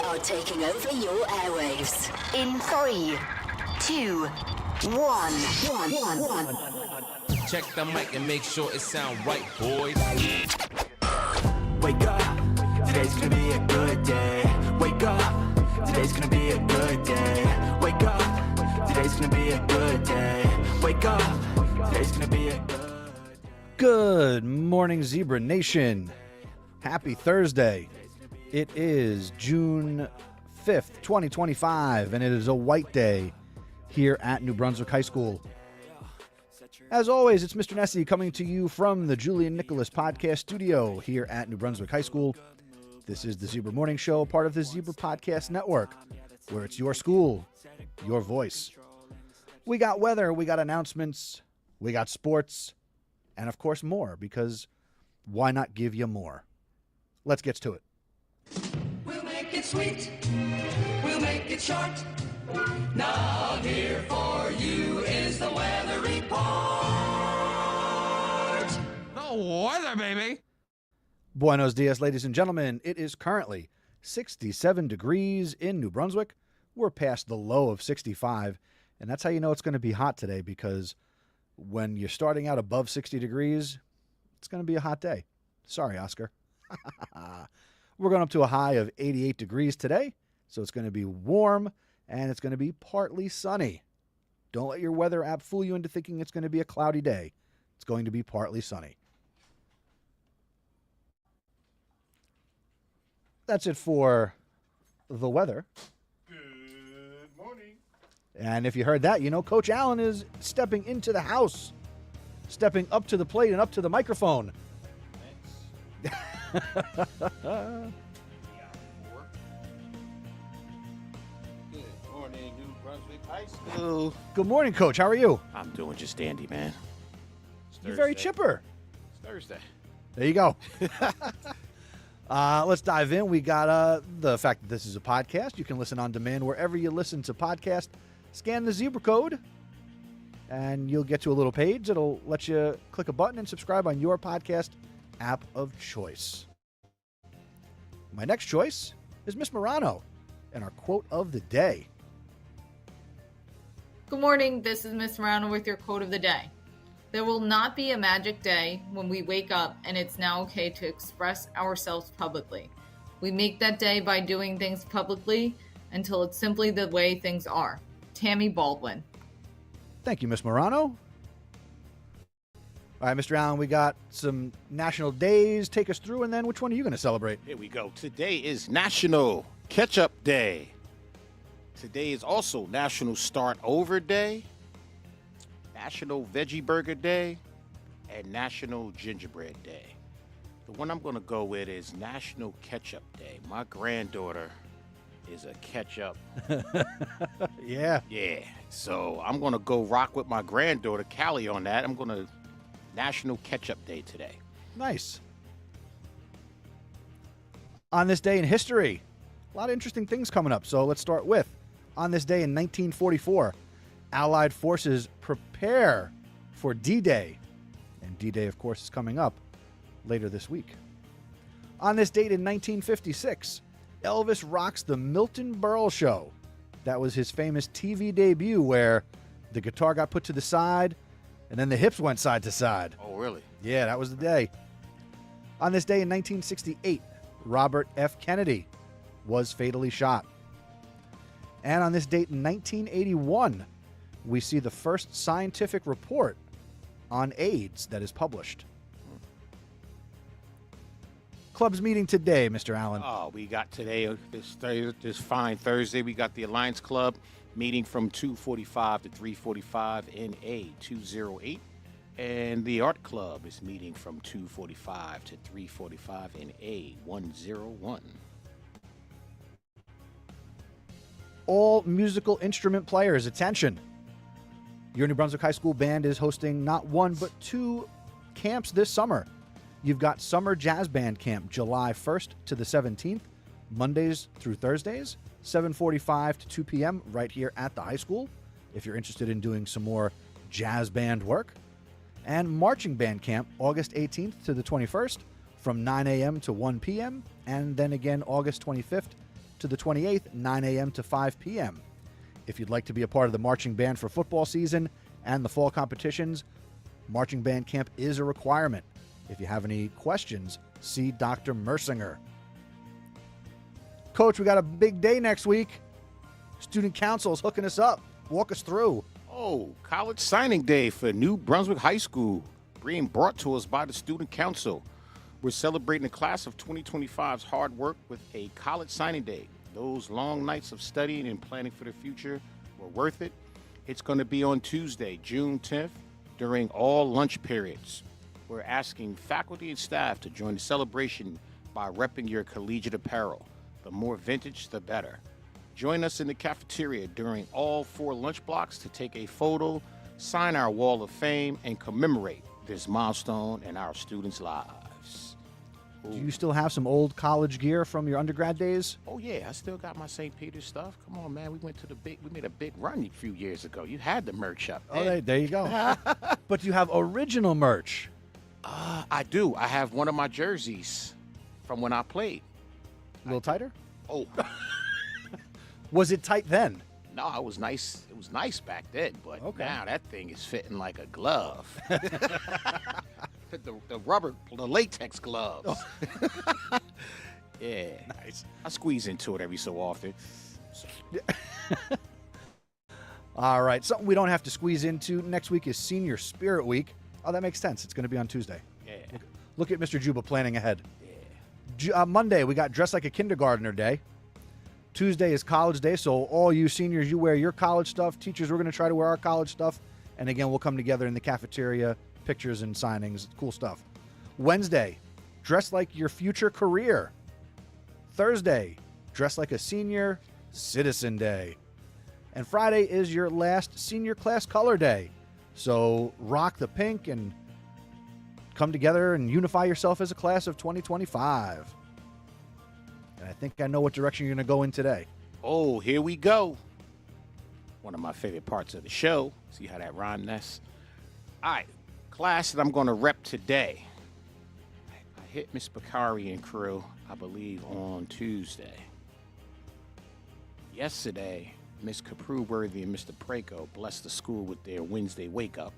are taking over your airwaves. In 3, 2, 1. Check the mic and make sure it sound right, boys. Wake up, today's gonna be a good day. Wake up, today's gonna be a good day. Wake up, today's gonna be a good day. Wake up, today's gonna be a good day. Good morning, Zebra Nation. Happy Thursday. It is June 5th, 2025, and it is a white day here at New Brunswick High School. As always, it's Mr. Nessie coming to you from the Julian Nicholas Podcast Studio here at New Brunswick High School. This is the Zebra Morning Show, part of the Zebra Podcast Network, where it's your school, your voice. We got weather, we got announcements, we got sports, and of course more, because why not give you more? Let's get to it. We'll make it sweet, we'll make it short. Now here for you is the weather report. The weather, baby. Buenos dias, ladies and gentlemen. It is currently 67 degrees in New Brunswick. We're past the low of 65, and that's how you know it's going to be hot today, because when you're starting out above 60 degrees, it's going to be a hot day. Sorry, Oscar. We're going up to a high of 88 degrees today, so it's going to be warm, and it's going to be partly sunny. Don't let your weather app fool you into thinking it's going to be a cloudy day. It's going to be partly sunny. That's it for the weather. Good morning. And if you heard that, you know Coach Allen is stepping into the house, stepping up to the plate and up to the microphone. Thanks. Good morning, New Brunswick High School. Good morning, Coach. How are you? I'm doing just dandy, man. It's You're very Thursday. chipper. It's Thursday. There you go. Let's dive in. We got the fact that this is a podcast. You can listen on demand wherever you listen to podcasts. Scan the Zebra code, and you'll get to a little page. It'll let you click a button and subscribe on your podcast app of choice. My next choice is Miss Morano and our quote of the day. Good morning, this is Miss Morano with your quote of the day. There will not be a magic day when we wake up and it's now okay to express ourselves publicly. We make that day by doing things publicly until it's simply the way things are. Tammy Baldwin. Thank you, Miss Morano. All right, Mr. Allen, we got some national days. Take us through, and then which one are you going to celebrate? Here we go. Today is National Ketchup Day. Today is also National Start Over Day, National Veggie Burger Day, and National Gingerbread Day. The one I'm going to go with is National Ketchup Day. My granddaughter is a ketchup. Yeah. Yeah. So I'm going to go rock with my granddaughter, Callie, on that. I'm going to National Ketchup Day today. Nice. On this day in history, a lot of interesting things coming up. So let's start with, on this day in 1944, Allied forces prepare for D-Day. And D-Day, of course, is coming up later this week. On this date in 1956, Elvis rocks the Milton Berle Show. That was his famous TV debut where the guitar got put to the side and then the hips went side to side. Oh, really? Yeah, that was the day. On this day in 1968, Robert F. Kennedy was fatally shot. And on this date in 1981, we see the first scientific report on AIDS that is published. Club's meeting today, Mr. Allen. Oh, we got today, this fine Thursday, we got the Alliance Club meeting from 2:45 to 3:45 in A208. And the Art Club is meeting from 2:45 to 3:45 in A101. All musical instrument players, attention. Your New Brunswick High School band is hosting not one, but two camps this summer. You've got Summer Jazz Band Camp, July 1st to the 17th, Mondays through Thursdays, 7:45 to 2 p.m. right here at the high school, if you're interested in doing some more jazz band work. And Marching Band Camp, August 18th to the 21st, from 9 a.m. to 1 p.m., and then again August 25th to the 28th, 9 a.m. to 5 p.m. If you'd like to be a part of the marching band for football season and the fall competitions, marching band camp is a requirement. If you have any questions, see Dr. Mersinger. Coach, we got a big day next week. Student council is hooking us up. Walk us through. Oh, college signing day for New Brunswick High School, being brought to us by the student council. We're celebrating the class of 2025's hard work with a college signing day. Those long nights of studying and planning for the future were worth it. It's going to be on Tuesday, June 10th, during all lunch periods. We're asking faculty and staff to join the celebration by repping your collegiate apparel. The more vintage, the better. Join us in the cafeteria during all 4 lunch blocks to take a photo, sign our wall of fame, and commemorate this milestone in our students' lives. Do you still have some old college gear from your undergrad days? Oh yeah, I still got my St. Peter's stuff. Come on, man, we made a big run a few years ago. You had the merch up. Oh, there you go. But you have original merch. I do. I have one of my jerseys from when I played. A little tighter? Oh. Was it tight then? No, it was nice. It was nice back then, but Okay. now that thing is fitting like a glove. the latex gloves. Yeah. Nice. I squeeze into it every so often. All right, something we don't have to squeeze into. Next week is Senior Spirit Week. Oh, that makes sense. It's going to be on Tuesday. Yeah. Look at Mr. Juba planning ahead. Monday, we got Dress Like a Kindergartner Day. Tuesday is College Day, so all you seniors, you wear your college stuff. Teachers, we're going to try to wear our college stuff. And again, we'll come together in the cafeteria, pictures and signings, cool stuff. Wednesday, dress like your future career. Thursday, dress like a senior, Citizen Day. And Friday is your last senior class color day. So rock the pink and come together and unify yourself as a class of 2025. And I think I know what direction you're going to go in today. Oh, here we go. One of my favorite parts of the show. See how that rhyme nest? All right, class that I'm going to rep today. I hit Miss Bakari and crew, I believe, on Tuesday. Yesterday, Miss Capru-Worthy and Mr. Prako blessed the school with their Wednesday wake-up.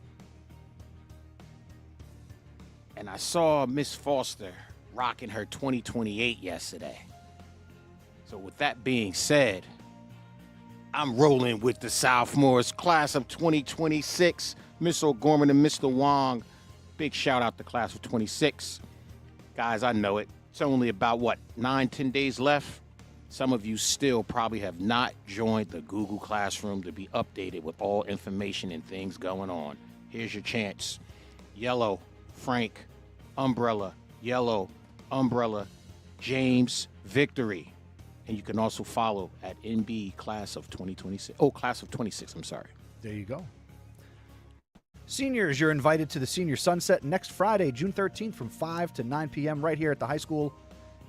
And I saw Miss Foster rocking her 2028 yesterday. So with that being said, I'm rolling with the sophomores, class of 2026. Miss O'Gorman and Mr. Wong. Big shout out to class of 26. Guys, I know it. It's only about, 9-10 days left? Some of you still probably have not joined the Google Classroom to be updated with all information and things going on. Here's your chance. Yellow, Frank, Umbrella, Yellow, Umbrella, James, Victory. And you can also follow at NB Class of 2026. Oh, Class of 26, I'm sorry. There you go. Seniors, you're invited to the Senior Sunset next Friday, June 13th from 5 to 9 p.m. right here at the high school.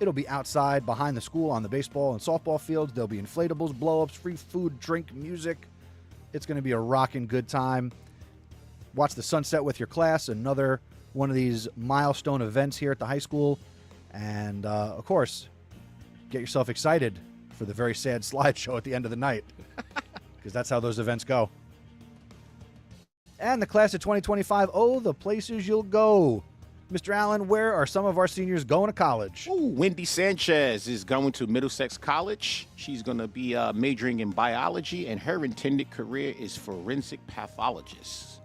It'll be outside behind the school on the baseball and softball fields. There'll be inflatables, blow-ups, free food, drink, music. It's going to be a rocking good time. Watch the sunset with your class, another one of these milestone events here at the high school. And, of course, get yourself excited for the very sad slideshow at the end of the night, because that's how those events go. And the class of 2025, oh, the places you'll go. Mr. Allen, where are some of our seniors going to college? Ooh, Wendy Sanchez is going to Middlesex College. She's going to be majoring in biology, and her intended career is forensic pathologist.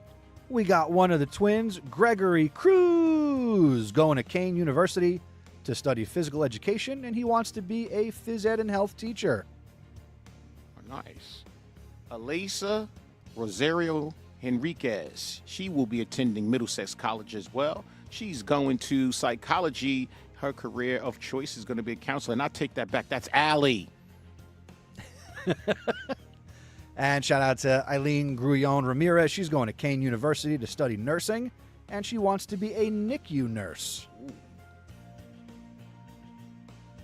We got one of the twins, Gregory Cruz, going to Kane University to study physical education, and he wants to be a phys ed and health teacher. Nice. Elisa Rosario Henriquez. She will be attending Middlesex College as well. She's going to psychology. Her career of choice is going to be a counselor. And I take that back. That's Allie. And shout out to Eileen Grullon Ramirez. She's going to Kane University to study nursing, and she wants to be a NICU nurse.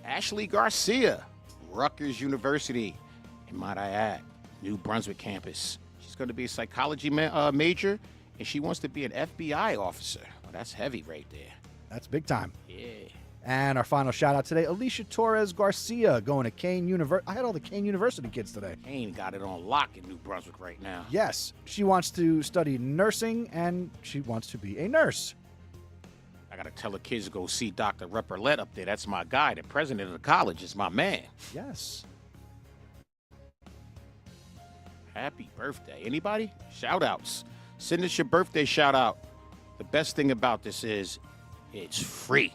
Ashley Garcia, Rutgers University. And might I add, New Brunswick campus. She's going to be a psychology major, and she wants to be an FBI officer. Oh, that's heavy right there. That's big time. Yeah. And our final shout out today, Alicia Torres Garcia, going to Kane University. I had all the Kane University kids today. Kane got it on lock in New Brunswick right now. Yes, she wants to study nursing, and she wants to be a nurse. I got to tell the kids to go see Dr. Repperlet up there. That's my guy. The president of the college is my man. Yes. Happy birthday. Anybody? Shout outs. Send us your birthday shout out. The best thing about this is it's free.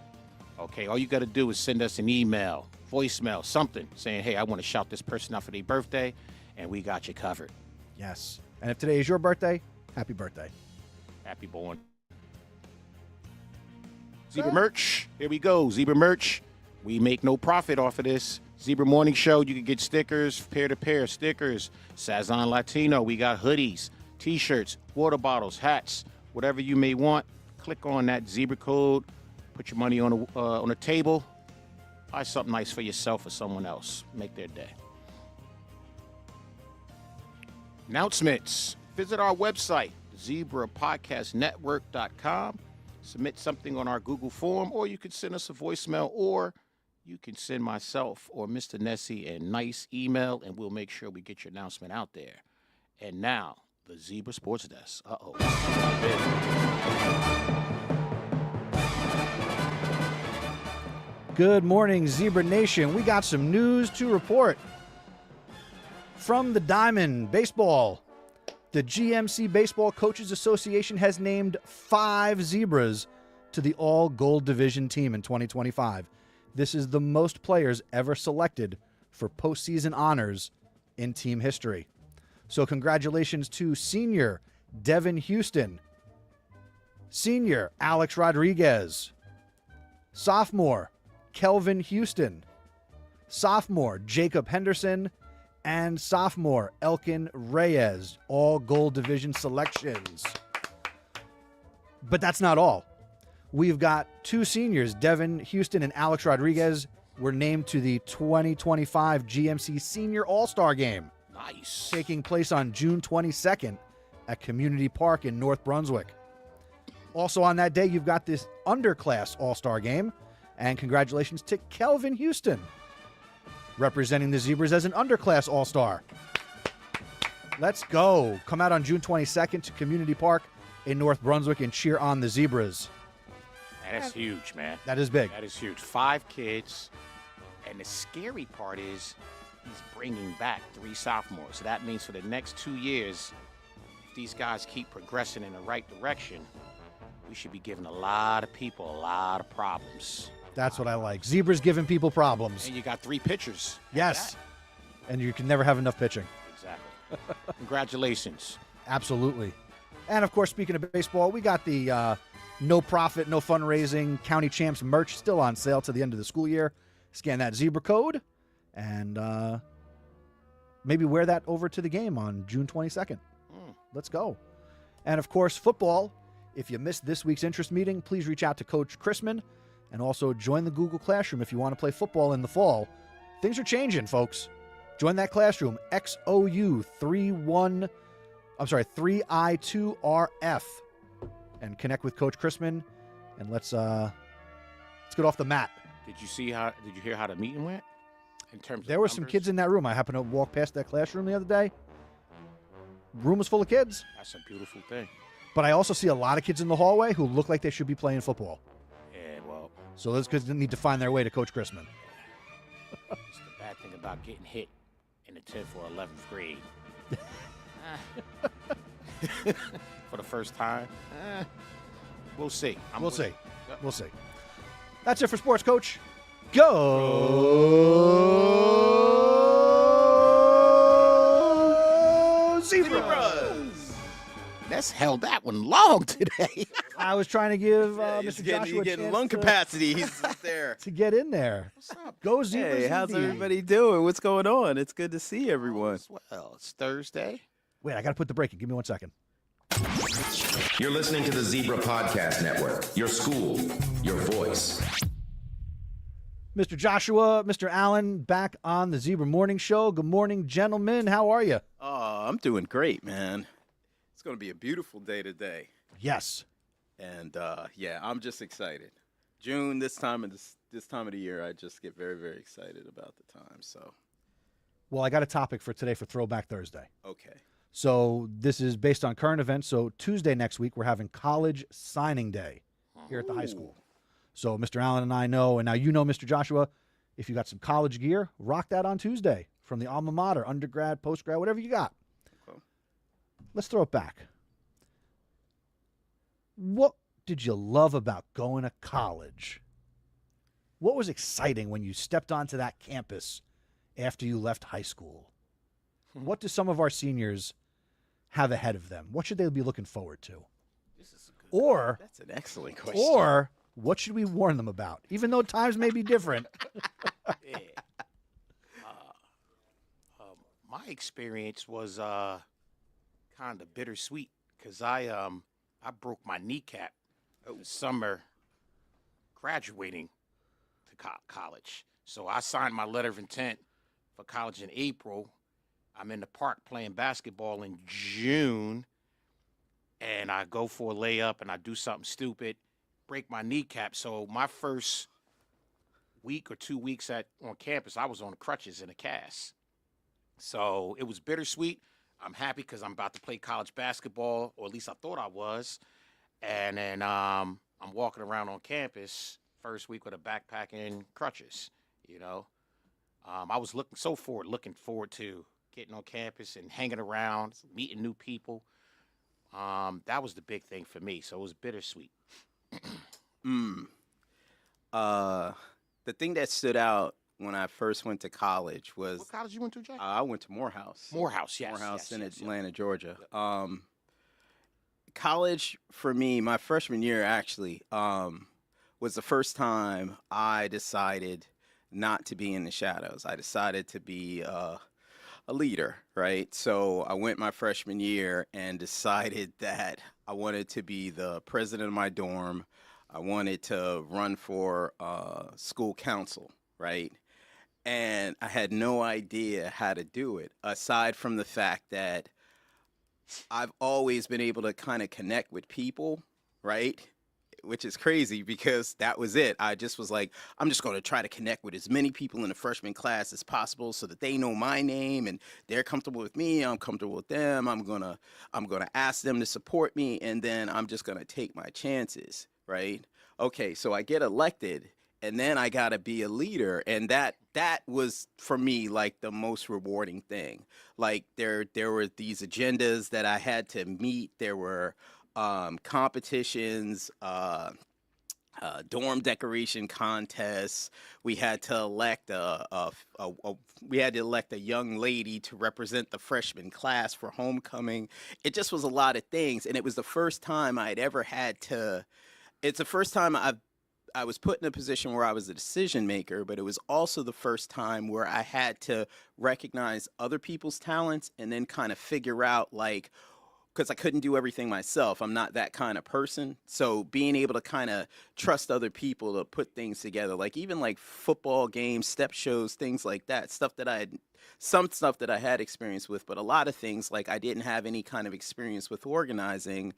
Okay, all you got to do is send us an email, voicemail, something saying, hey, I want to shout this person out for their birthday, and we got you covered. Yes. And if today is your birthday, happy birthday. Happy born. Zebra merch. Here we go. Zebra merch. We make no profit off of this. Zebra Morning Show. You can get stickers, peer-to-peer stickers. Sazon Latino. We got hoodies, T-shirts, water bottles, hats, whatever you may want. Click on that Zebra code. Put your money on a table. Buy something nice for yourself or someone else. Make their day. Announcements. Visit our website, zebrapodcastnetwork.com. Submit something on our Google form, or you can send us a voicemail, or you can send myself or Mr. Nessie a nice email, and we'll make sure we get your announcement out there. And now, the Zebra Sports Desk. Good morning, Zebra Nation. We got some news to report. From the Diamond Baseball, the GMC Baseball Coaches Association has named 5 Zebras to the All-Gold Division team in 2025. This is the most players ever selected for postseason honors in team history. So congratulations to senior Devin Houston, senior Alex Rodriguez, sophomore Kelvin Houston, sophomore Jacob Henderson, and sophomore Elkin Reyes, all Gold Division selections. But that's not all. We've got 2 seniors, Devin Houston and Alex Rodriguez, were named to the 2025 GMC Senior All-Star Game. Nice. Taking place on June 22nd at Community Park in North Brunswick. Also on that day, you've got this underclass All-Star Game. And congratulations to Kelvin Houston, representing the Zebras as an underclass All-Star. Let's go. Come out on June 22nd to Community Park in North Brunswick and cheer on the Zebras. That's huge, man. That is big. That is huge. 5 kids. And the scary part is he's bringing back 3 sophomores. So that means for the next 2 years, if these guys keep progressing in the right direction, we should be giving a lot of people a lot of problems. That's what I like. Zebras giving people problems. And you got 3 pitchers. Yes. And you can never have enough pitching. Exactly. Congratulations. Absolutely. And, of course, speaking of baseball, we got the no profit, no fundraising County Champs merch still on sale to the end of the school year. Scan that Zebra code and maybe wear that over to the game on June 22nd. Let's go. And, of course, football. If you missed this week's interest meeting, please reach out to Coach Chrisman and also join the Google Classroom if you want to play football in the fall. Things are changing, folks. Join that classroom, XOU3I2RF, and connect with Coach Chrisman, and let's get off the mat. Did you hear how the meeting went? In terms There of were some numbers? kids in that room. I happened to walk past that classroom the other day. Room was full of kids. That's a beautiful thing. But I also see a lot of kids in the hallway who look like they should be playing football. Yeah, well, So those kids need to find their way to Coach Chrisman. it's the bad thing about getting hit in the 10th or 11th grade. For the first time. We'll see. We'll see. Yep. We'll see. That's it for Sports Coach. Go Zebras! Let's held that one long today. I was trying to give He's Mr. getting, Joshua he's a getting chance lung capacity. He's there. to get in there. Go Zebras! Hey, how's indeed. everybody doing? What's going on? It's good to see everyone. Well, it's Thursday. Wait, I got to put the break in. Give me 1 second. You're listening to the Zebra Podcast Network. Your school, your voice. Mr. Joshua, Mr. Allen, back on the Zebra Morning Show. Good morning, gentlemen. How are you? Oh, I'm doing great, man. It's going to be a beautiful day today. Yes. And, yeah, I'm just excited. June, this time of the year, I just get very, very excited about the time. So, Well, I got a topic for today for Throwback Thursday. okay. So this is based on current events. So Tuesday next week, we're having College Signing Day here at the high school. So Mr. Allen and I know, and now you know, Mr. Joshua, if you got some college gear, rock that on Tuesday from the alma mater, undergrad, postgrad, whatever you got. Okay. Let's throw it back. What did you love about going to college? What was exciting when you stepped onto that campus after you left high school? What do some of our seniors have ahead of them? What should they be looking forward to? That's an excellent question. Or what should we warn them about? Even though times may be different. Yeah. My experience was kind of bittersweet because I broke my kneecap the summer graduating to college. So I signed my letter of intent for college in April. I'm in the park playing basketball in June, and I go for a layup and I do something stupid, break my kneecap. So my first week or 2 weeks on campus, I was on crutches in a cast. So it was bittersweet. I'm happy because I'm about to play college basketball, or at least I thought I was. And then I'm walking around on campus first week with a backpack and crutches, you know. I was looking forward to getting on campus and hanging around, meeting new people. That was the big thing for me. So it was bittersweet. The thing that stood out when I first went to college was What college you went to, Jack? I went to Morehouse. Morehouse, yes. Morehouse in yes. Atlanta, Georgia. College for me, my freshman year actually, was the first time I decided not to be in the shadows. I decided to be a leader, right? So I went my freshman year and decided that I wanted to be the president of my dorm. I wanted to run for school council, right? And I had no idea how to do it, aside from the fact that I've always been able to kind of connect with people, right? Which is crazy because that was it. I just was like, I'm just going to try to connect with as many people in the freshman class as possible so that they know my name and they're comfortable with me. I'm comfortable with them. I'm going to ask them to support me, and then I'm just going to take my chances, right? Okay, so I get elected, and then I got to be a leader, and that was for me like the most rewarding thing. Like there were these agendas that I had to meet. There were competitions, dorm decoration contests. We had to elect a young lady to represent the freshman class for homecoming. It just was a lot of things, and it was the first time I'd ever had to. It's the first time I was put in a position where I was a decision maker, but it was also the first time where I had to recognize other people's talents and then kind of figure out, like, because I couldn't do everything myself. I'm not that kind of person. So being able to kind of trust other people to put things together, like even like football games, step shows, things like that, some stuff that I had experience with, but a lot of things like I didn't have any kind of experience with organizing.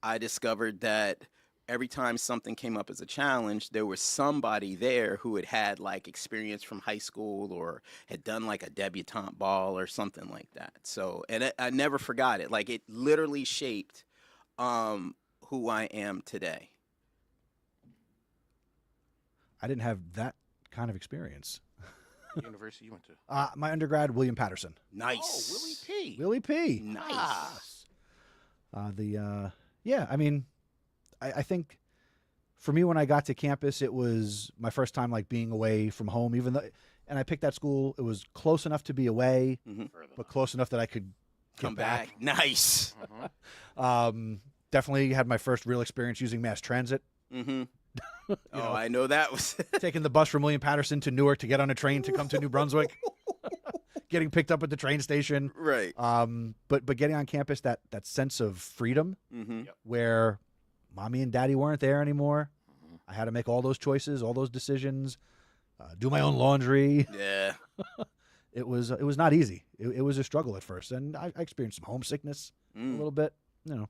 I discovered that every time something came up as a challenge, there was somebody there who had like experience from high school or had done like a debutante ball or something like that. So, and I never forgot it. Like it literally shaped who I am today. I didn't have that kind of experience. What university you went to? My undergrad, William Patterson. Nice. Oh, Willie P. Willie P. Nice. Yeah, I mean, I think for me when I got to campus, it was my first time like being away from home, and I picked that school. It was close enough to be away, but close enough that I could Come get back. Nice. Definitely had my first real experience using mass transit. Mm-hmm. I know that was Taking the bus from William Patterson to Newark to get on a train to come to New Brunswick. Getting picked up at the train station. right. But getting on campus, that sense of freedom Mm-hmm. where mommy and daddy weren't there anymore. I had to make all those choices, all those decisions, do my own laundry. Yeah. It was not easy. It was a struggle at first, and I experienced some homesickness a little bit. You know,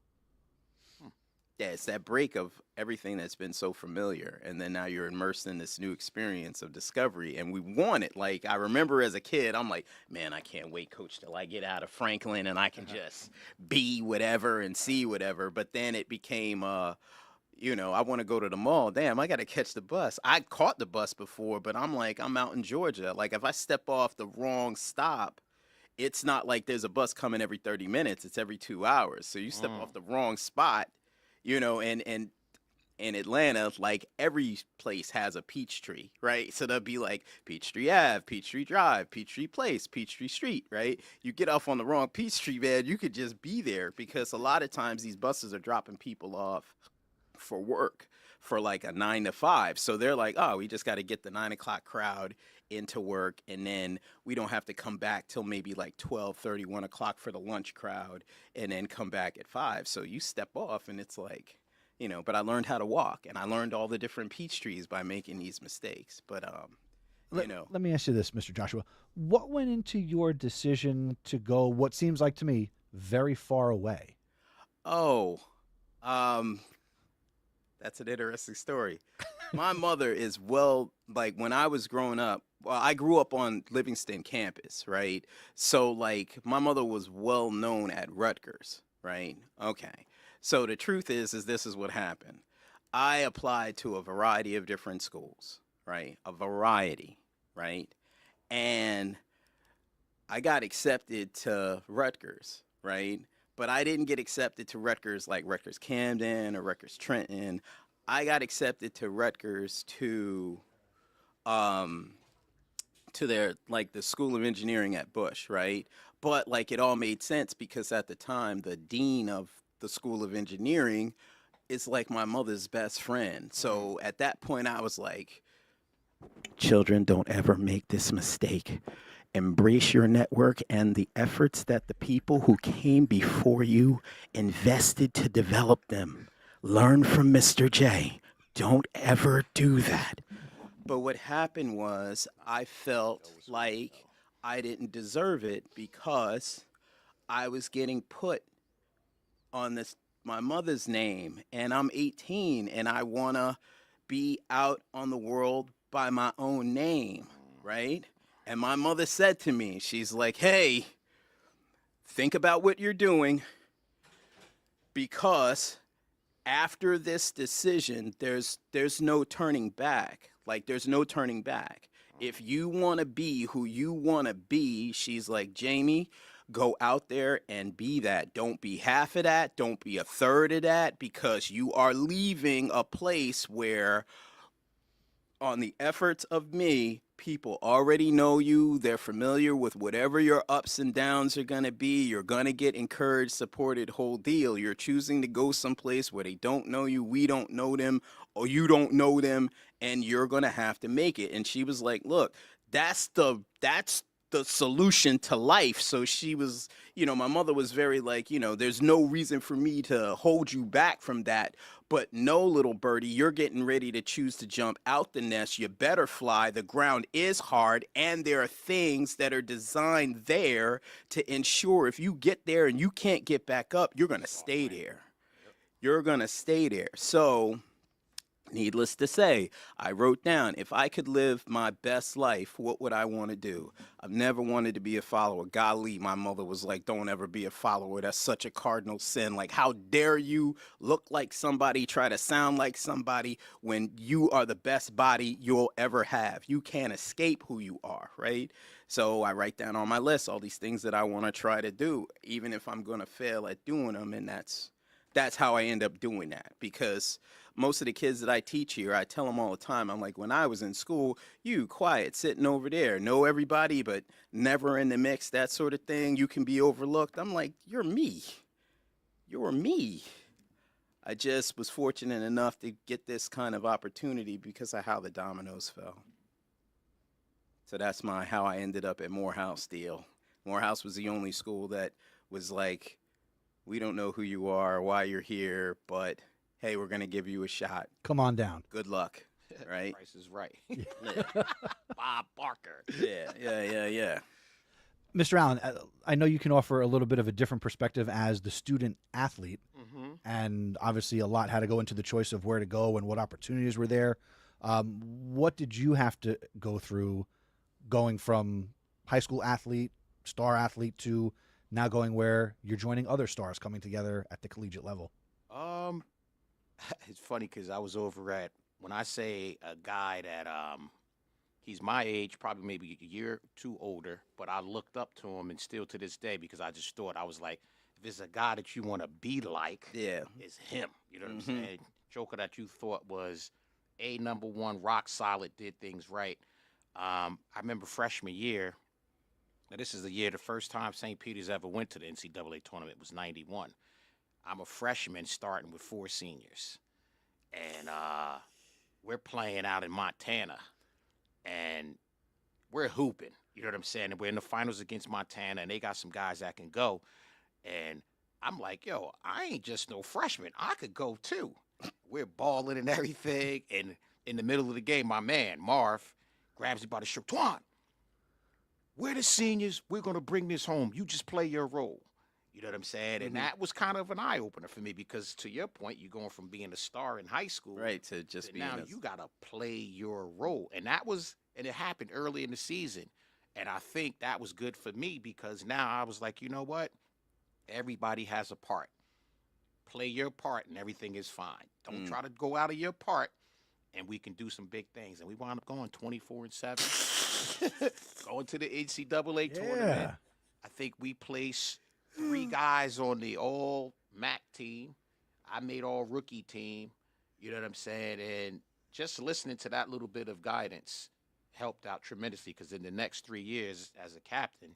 that. It's that break of everything that's been so familiar. And then now you're immersed in this new experience of discovery. And we want it. Like, I remember as a kid, I'm like, man, I can't wait, coach, till I get out of Franklin and I can just be whatever and see whatever. But then it became, you know, I want to go to the mall. Damn, I got to catch the bus. I caught the bus before, but I'm like, I'm out in Georgia. Like, if I step off the wrong stop, it's not like there's a bus coming every 30 minutes. It's every 2 hours. So you step off the wrong spot, you know, and in Atlanta, like every place has a Peachtree, right? So they'll be like Peachtree Ave, Peachtree Drive, Peachtree Place, Peachtree Street, right? You get off on the wrong Peachtree, man, you could just be there because a lot of times these buses are dropping people off for work for like a 9 to 5. So they're like, oh, we just got to get the 9 o'clock crowd into work, and then we don't have to come back till maybe like 12:30, 1 o'clock for the lunch crowd, and then come back at 5. So you step off, and it's like, you know, but I learned how to walk, and I learned all the different peach trees by making these mistakes. But, you know. Let me ask you this, Mr. Joshua. What went into your decision to go what seems like to me very far away? Oh, that's an interesting story. My mother is like when I was growing up, well, I grew up on Livingston campus, right? So like my mother was well known at Rutgers, right? Okay. So the truth is this is what happened. I applied to a variety of different schools, right? A variety, right? And I got accepted to Rutgers, right? But I didn't get accepted to Rutgers like Rutgers Camden or Rutgers Trenton. I got accepted to Rutgers to their like the School of Engineering at Bush, right? But like it all made sense because at the time the dean of the School of Engineering is like my mother's best friend. So at that point I was like, children, don't ever make this mistake. Embrace your network and the efforts that the people who came before you invested to develop them. Learn from Mr. J. Don't ever do that. But what happened was I felt like I didn't deserve it because I was getting put on my mother's name, and I'm 18 and I want to be out on the world by my own name, right? And my mother said to me, she's like, hey, think about what you're doing because after this decision, there's no turning back. Like, there's no turning back. If you want to be who you want to be, she's like, Jamie, go out there and be that. Don't be half of that. Don't be a third of that because you are leaving a place where on the efforts of me, people already know you. They're familiar with whatever your ups and downs are going to be. You're going to get encouraged, supported, whole deal. You're choosing to go someplace where they don't know you, we don't know them, or you don't know them, and you're going to have to make it. And she was like, look, that's the solution to life. So she was, you know, my mother was very like, you know, there's no reason for me to hold you back from that. But no, little birdie, you're getting ready to choose to jump out the nest. You better fly. The ground is hard, and there are things that are designed there to ensure if you get there and you can't get back up, you're going to stay there. You're going to stay there. So needless to say, I wrote down, if I could live my best life, what would I want to do? I've never wanted to be a follower. Golly, my mother was like, don't ever be a follower. That's such a cardinal sin. Like, how dare you look like somebody, try to sound like somebody when you are the best body you'll ever have. You can't escape who you are, right? So I write down on my list all these things that I want to try to do, even if I'm going to fail at doing them. And that's how I end up doing that, because most of the kids that I teach here, I tell them all the time, I'm like, when I was in school, you quiet, sitting over there, know everybody, but never in the mix, that sort of thing. You can be overlooked. I'm like, you're me. You're me. I just was fortunate enough to get this kind of opportunity because of how the dominoes fell. So that's how I ended up at Morehouse deal. Morehouse was the only school that was like, we don't know who you are, why you're here, but hey, we're going to give you a shot. Come on down. Good luck, right? Price is right. Yeah. Bob Barker. Yeah. Mr. Allen, I know you can offer a little bit of a different perspective as the student athlete, and obviously a lot had to go into the choice of where to go and what opportunities were there. What did you have to go through going from high school athlete, star athlete, to now going where you're joining other stars coming together at the collegiate level? Um, it's funny because I was over at, when I say a guy that he's my age, probably maybe a year or two older, but I looked up to him and still to this day because I just thought, I was like, if it's a guy that you want to be like, Yeah. it's him. You know what I'm saying? Joker that you thought was a number one, rock solid, did things right. I remember freshman year. Now this is the year, the first time St. Peter's ever went to the NCAA tournament was '91. I'm a freshman starting with 4 seniors, and we're playing out in Montana, and we're hooping. You know what I'm saying? And we're in the finals against Montana, and they got some guys that can go. And I'm like, yo, I ain't just no freshman. I could go too. We're balling and everything. And in the middle of the game, my man, Marv, grabs me by the shirt. Twan, we're the seniors. We're going to bring this home. You just play your role. You know what I'm saying? And that was kind of an eye-opener for me because, to your point, you're going from being a star in high school. Right, to just being now you got to play your role. And it happened early in the season. And I think that was good for me because now I was like, you know what? Everybody has a part. Play your part and everything is fine. Don't try to go out of your part and we can do some big things. And we wound up going 24-7, going to the NCAA tournament. I think we placed 3 guys on the all MAC team. I made all rookie team. You know what I'm saying? And just listening to that little bit of guidance helped out tremendously because in the next 3 years as a captain,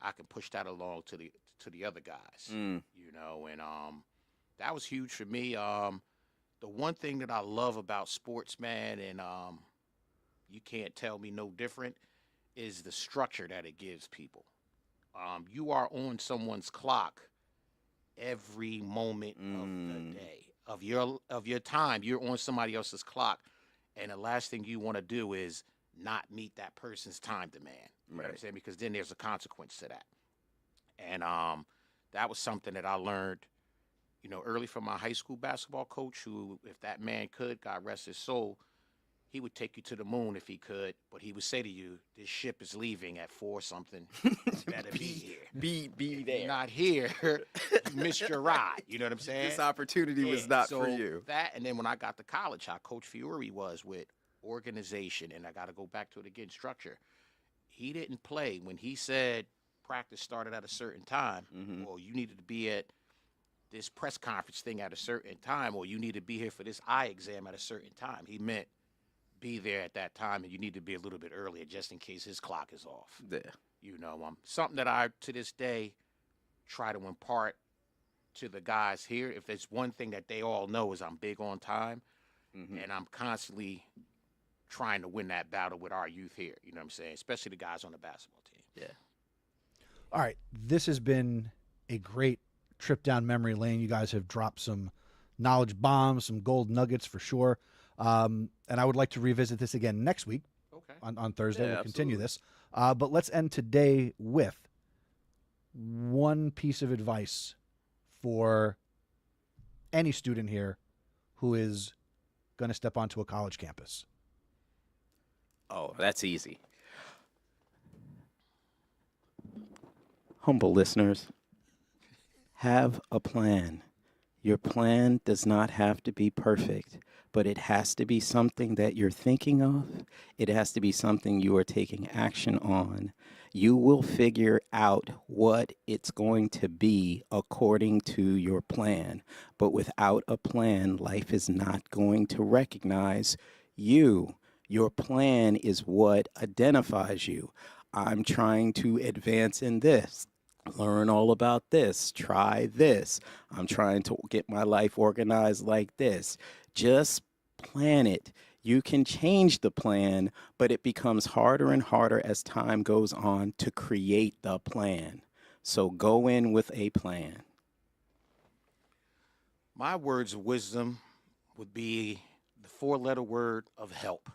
I can push that along to the other guys, you know, and that was huge for me. The one thing that I love about sports, man, and you can't tell me no different, is the structure that it gives people. You are on someone's clock every moment of the day of your time. You're on somebody else's clock, and the last thing you want to do is not meet that person's time demand. You know what I'm saying? Because then there's a consequence to that. And that was something that I learned, you know, early from my high school basketball coach, who, if that man could, God rest his soul, he would take you to the moon if he could, but he would say to you, this ship is leaving at 4 something. You better be here. Be If there. you're not here, you missed your ride. You know what I'm saying? This opportunity was not for you. That, and then when I got to college, how Coach Fiore was with organization, and I got to go back to it again, structure. He didn't play. When he said practice started at a certain time, or you needed to be at this press conference thing at a certain time, or you need to be here for this eye exam at a certain time, he meant be there at that time, and you need to be a little bit earlier just in case his clock is off. Yeah. You know, something that I, to this day, try to impart to the guys here. If there's one thing that they all know is I'm big on time, and I'm constantly trying to win that battle with our youth here. You know what I'm saying? Especially the guys on the basketball team. Yeah. All right, this has been a great trip down memory lane. You guys have dropped some knowledge bombs, some gold nuggets for sure. And I would like to revisit this again next week on Thursday. We'll continue this. But let's end today with one piece of advice for any student here who is going to step onto a college campus. Oh, that's easy. Humble listeners, have a plan. Your plan does not have to be perfect, but it has to be something that you're thinking of. It has to be something you are taking action on. You will figure out what it's going to be according to your plan. But without a plan, life is not going to recognize you. Your plan is what identifies you. I'm trying to advance in this. Learn all about this, try this. I'm trying to get my life organized like this. Just plan it. You can change the plan, but it becomes harder and harder as time goes on to create the plan. So go in with a plan. My words of wisdom would be the 4-letter word of help.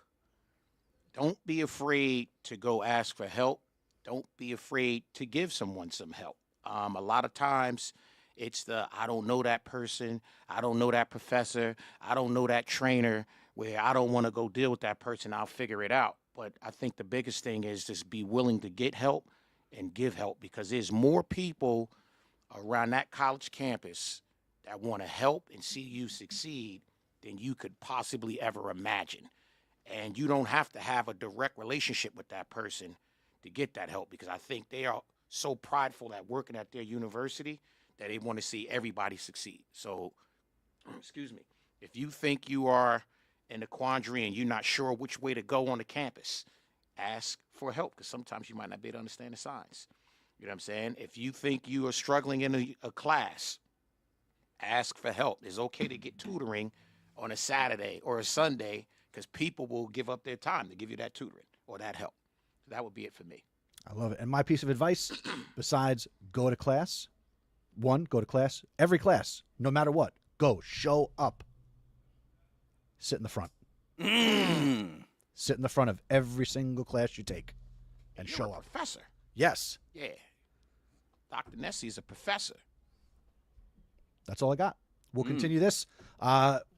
Don't be afraid to go ask for help. don't be afraid to give someone some help. A lot of times it's I don't know that person, I don't know that professor, I don't know that trainer, where I don't want to go deal with that person, I'll figure it out. But I think the biggest thing is just be willing to get help and give help, because there's more people around that college campus that want to help and see you succeed than you could possibly ever imagine. And you don't have to have a direct relationship with that person to get that help, because I think they are so prideful at working at their university that they want to see everybody succeed. So, excuse me, if you think you are in a quandary and you're not sure which way to go on the campus, ask for help, because sometimes you might not be able to understand the signs. You know what I'm saying? If you think you are struggling in a class, ask for help. It's okay to get tutoring on a Saturday or a Sunday, because people will give up their time to give you that tutoring or that help. So that would be it for me. I love it. And my piece of advice, besides go to class, go to class, every class, no matter what, go, show up. Sit in the front. Sit in the front of every single class you take and You're show a up. Professor. Yes. Yeah. Dr. Nessie is a professor. That's all I got. We'll continue this.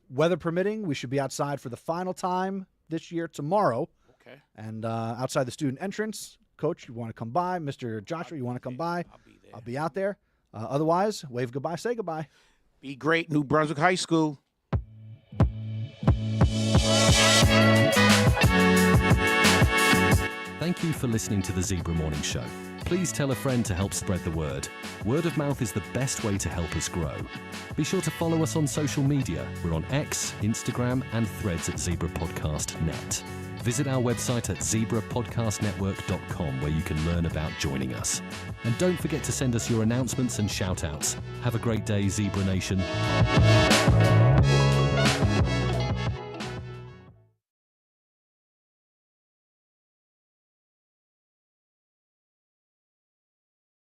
Weather permitting, we should be outside for the final time this year tomorrow. Okay. And outside the student entrance. Coach, you want to come by? Mr. Joshua, you want to come by? I'll be there. I'll be out there. Otherwise, wave goodbye, say goodbye. Be great, New Brunswick High School. Thank you for listening to the Zebra Morning Show. Please tell a friend to help spread the word. Word of mouth is the best way to help us grow. Be sure to follow us on social media. We're on X, Instagram, and Threads at Zebra Podcast Net. Visit our website at zebrapodcastnetwork.com, where you can learn about joining us. And don't forget to send us your announcements and shout-outs. Have a great day, Zebra Nation.